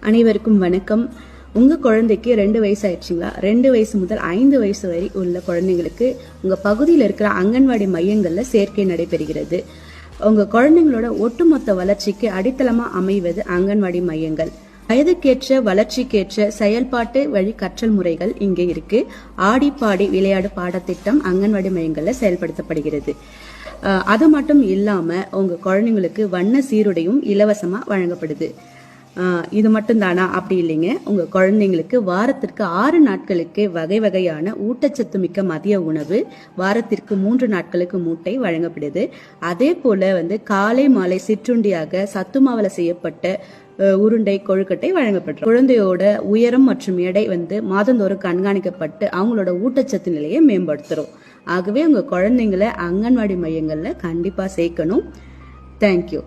அனைவருக்கும் வணக்கம். உங்க குழந்தைக்கு 2 வயசு ஆயிடுச்சுங்களா? 2 வயசு முதல் 5 வயசு வரை உள்ள குழந்தைங்களுக்கு உங்க பகுதியில் இருக்கிற அங்கன்வாடி மையங்கள்ல சேர்க்கை நடைபெறுகிறது. உங்க குழந்தைங்களோட ஒட்டுமொத்த வளர்ச்சிக்கு அடித்தளமா அமைவது அங்கன்வாடி மையங்கள். வயதுக்கேற்ற வளர்ச்சிக்கேற்ற செயல்பாட்டு வழி கற்றல் முறைகள் இங்கே இருக்கு. ஆடி பாடி விளையாடு பாடத்திட்டம் அங்கன்வாடி மையங்கள்ல செயல்படுத்தப்படுகிறது. அது மட்டும் இல்லாம உங்க குழந்தைங்களுக்கு வண்ண சீருடையும் இலவசமா வழங்கப்படுது. இது மட்டும் தானா? அப்படி இல்லைங்க. உங்க குழந்தைங்களுக்கு வாரத்திற்கு 6 நாட்களுக்கு வகை வகையான ஊட்டச்சத்து மிக்க மதிய உணவு, வாரத்திற்கு 3 நாட்களுக்கு முட்டை வழங்கப்படுது. அதே போல காலை மாலை சிற்றுண்டியாக சத்துமாவுல செய்யப்பட்ட உருண்டை கொழுக்கட்டை வழங்கப்படும். குழந்தையோட உயரம் மற்றும் எடை மாதந்தோறும் கண்காணிக்கப்பட்டு அவங்களோட ஊட்டச்சத்து நிலையை மேம்படுத்துறோம். ஆகவே உங்க குழந்தைங்களை அங்கன்வாடி மையங்கள்ல கண்டிப்பா சேர்க்கணும். தேங்க்யூ.